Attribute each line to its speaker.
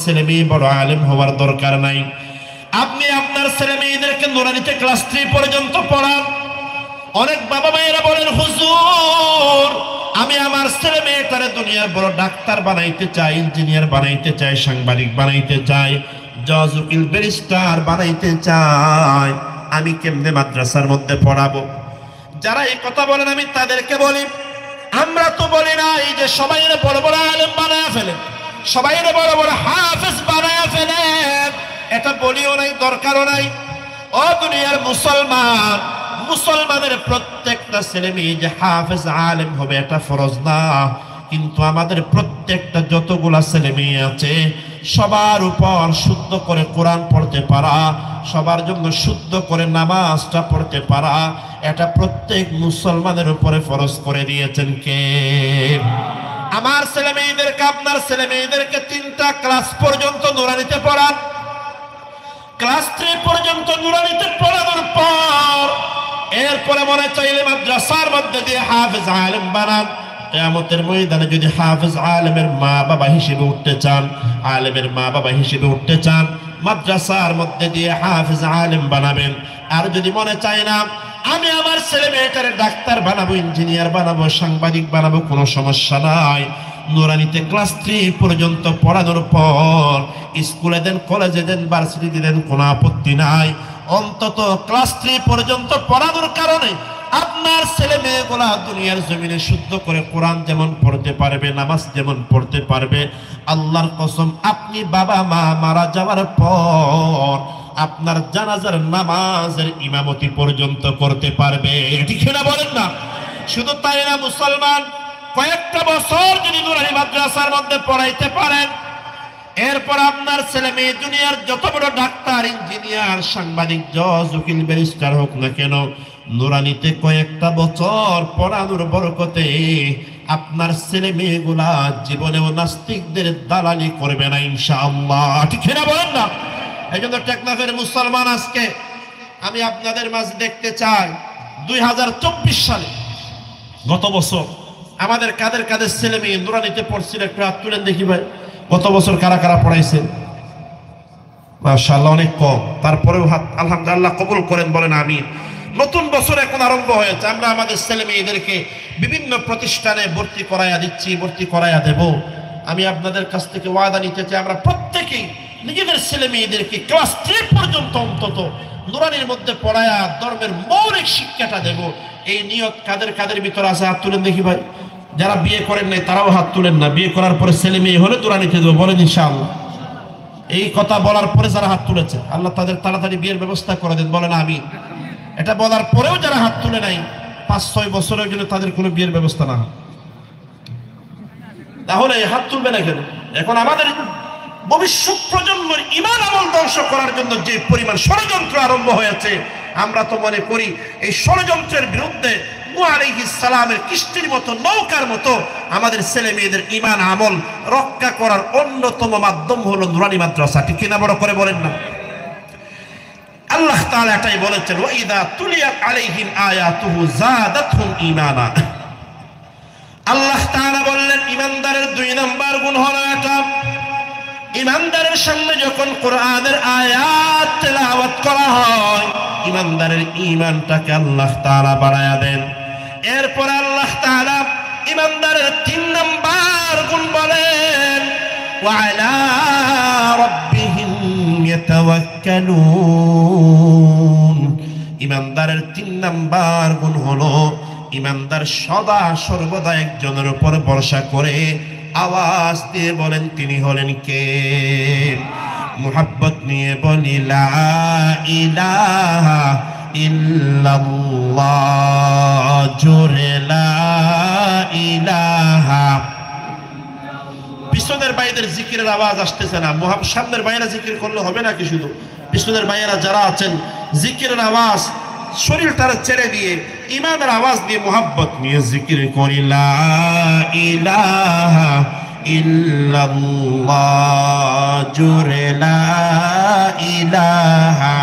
Speaker 1: ছেলে মেয়ে বড় আলেম হওয়ার দরকার নাই। আপনি আপনার ছেলে মেয়েদেরকে নুরানিতে ক্লাস 3 পর্যন্ত পড়ান। অনেক বাবা মায়েরা বলেন, হুজুর আমি আমার ছেলে মেয়েটারে দুনিয়ার বড় ডাক্তার বানাইতে চাই, ইঞ্জিনিয়ার বানাইতে চাই, সাংবাদিক বানাইতে চাই, জজ উকিল ব্যারিস্টার বানাইতে চাই, আমি কেমনে মাদ্রাসার মধ্যে পড়াবো? যারা এই কথা বলেন আমি তাদেরকে বলি, আমরা তো বলি না এই যে সবাই বড় বড় আলেম বানায় ফেলেন, সবাই বড় বড় হাফেজ বানায় ফেলেন, এটা বলিও নাই, দরকারও নাই। ও দুনিয়ার মুসলমান, মুসলমানের প্রত্যেকটা ছেলে মেয়ে যে হাফেজ আলেম হবে এটা ফরজ না, কিন্তু আমাদের প্রত্যেকটা যতগুলা ছেলে মেয়ে আছে সবার উপর শুদ্ধ করে কোরআন পড়তে পারা, সবার জন্য শুদ্ধ করে নামাজটা পড়তে পারা, এটা প্রত্যেক মুসলমানের উপরে ফরজ করে দিয়েছেন কে? আমার ছেলে মেয়েদেরকে, আপনার ছেলে মেয়েদেরকে 3টা ক্লাস পর্যন্ত নুরানিতে পড়ান। ক্লাস 3 পর্যন্ত নুরানিতে পড়ানোর পর এরপরে মনে চাইলে মাদ্রাসার মধ্যে দিয়ে হাফেজ আলেম বানান। কিয়ামতের ময়দানে যদি হাফেজ আলেমের মা বাবা হিসেবে উঠতে চান, আলেমের মা বাবা হিসেবে উঠতে চান, মাদ্রাসার মধ্যে দিয়ে হাফেজ আলেম বানাবেন। আর যদি মনে চায় না আমি আমার ছেলে মেয়েটারে ডাক্তার বানাবো, ইঞ্জিনিয়ার বানাবো, সাংবাদিক বানাবো, কোনো সমস্যা নাই। নুরানিতে ক্লাস 3 পর্যন্ত পড়ানোর পর স্কুলে দেন, কলেজে দেন, ভার্সিটিতে দেন, কোনো আপত্তি নাই। অন্তত ক্লাস 3 পর্যন্ত পড়ানোর কারণে আপনার ছেলে মেয়েগুলা দুনিয়ার জমিনে শুদ্ধ করে কোরআন যেমন পড়তে পারবে, নামাজ যেমন পড়তে পারবে, আল্লাহর কসম আপনি বাবা মা মারা যাওয়ার পর আপনার জানাজার নামাজের ইমামতি পর্যন্ত করতে পারবে। ঠিক না বলেন না? শুধু তাই না, মুসলমান কয়েকটা বছর যদি নুরানি মাদ্রাসার মধ্যে পড়াইতে পারেন, এরপর আপনার ছেলে মেয়ে দুনিয়ার যত বড় ডাক্তার, ইঞ্জিনিয়ার, সাংবাদিক, জজ উকিল ব্যারিস্টার হোক না কেন, নুরানিতে কয়েকটা বছর পড়ানোর বরকতে আপনার ছেলে মেয়েগুলা জীবনেও নাস্তিকদের দালালি করবে না ইনশাআল্লাহ। ঠিক না বলেন না? এই জন্য টেকনাফের মুসলমান আজকে আমি আপনাদের মাঝে দেখতে চাই 2024 সালে গত বছর আমাদের কাদের কাদের ছেলে মেয়ে নুরানিতে পড়ছিল, একটু হাত তুলেন দেখি ভাই। গত বছর কারা কারা পড়াইছেন? মাশাআল্লাহ অনেক কম, তারপরেও হাত আলহামদুলিল্লাহ কবুল করেন, বলেন আমিন। নতুন বছর এখন আরম্ভ হয়েছে, আমরা আমাদের ছেলে মেয়েদেরকে বিভিন্ন প্রতিষ্ঠানে ভর্তি করাইয়া দিচ্ছি, ভর্তি করাইয়া দেব। আমি আপনাদের কাছ থেকে ওয়াদা নিতে চাই, আমরা প্রত্যেকেই নিজেদের ছেলে মেয়েদেরকে ক্লাস 3 পর্যন্ত অন্তত নুরানির মধ্যে পড়ায়া ধর্মের মৌলিক শিক্ষাটা দেব। এই নিয়ত কাদের কাদের ভিতরে আছে? হাত তুলেন দেখি ভাই। যারা বিয়ে করেন নাই তারাও হাত তুলেন না, বিয়ে করার পরে ছেলে মেয়ে হলে নুরানিতে দেবো, বলেন ইনশাআল্লাহ। এই কথা বলার পরে যারা হাত তুলেছে আল্লাহ তাদের তাড়াতাড়ি বিয়ের ব্যবস্থা করে দেন, বলেন আমিন। এটা বলার পরেও যারা হাত তুলে নাই 5-6 বছরের জন্য তাদের কোনো বিয়ের ব্যবস্থা না হয়, তাহলে হাত তুলবে না কেন? এখন আমাদের ভবিষ্যৎ প্রজন্মের ঈমান আমল ধ্বংস করার জন্য যে পরিমাণ ষড়যন্ত্র আরম্ভ হয়েছে, আমরা তো মনে করি এই ষড়যন্ত্রের বিরুদ্ধে নূহ আলাইহিস সালামের কিস্তির মতো, নৌকার মতো আমাদের ছেলে মেয়েদের ঈমান আমল রক্ষা করার অন্যতম মাধ্যম হলো নুরানি মাদ্রাসা। ঠিক কিনা বড় করে বলেন না? আল্লাহ তাআলা এটাই বলেছেন, ওয়া ইযা তুলিয়াত আলাইহিম আয়াতুহু যাদাতহুম ঈমানা। আল্লাহ তাআলা বললেন ঈমানদারের 2 নাম্বার গুণ হলো এটা, ঈমানদারের সামনে যখন কোরআনের আয়াত তেলাওয়াত করা হয় ঈমানদারের ঈমানটাকে আল্লাহ তাআলা বাড়ায়া দেন। এরপর আল্লাহ তাআলা ঈমানদারের 3 নাম্বার গুণ বলেন, ওয়া আলা রাব্বিহিম ইয়াতাওয়াক্কালুন। ঈমানদারের 3 নাম্বার গুণ হলো ঈমানদার সদা সর্বদা একজনের উপর ভরসা করে। আওয়াজ দিয়ে বলেন তিনি হলেন কে? মুহাব্বত নিয়ে বলি লা ইলাহা ইল্লাল্লাহ, জোরে লা ইলাহা। পিছনের বাইরের জিকিরের আওয়াজ আসতেছে না, সামনের বাইরে জিকির করলে হবে নাকি? শুধু পিছনের বাইরা যারা আছেন জিকিরের আওয়াজ শরীরটারে ছেড়ে দিয়ে ঈমানের আওয়াজ দিয়ে মুহাব্বত নিয়ে জিকির করি লা ইলাহা ইল্লাল্লাহ, জোরে লা ইলাহা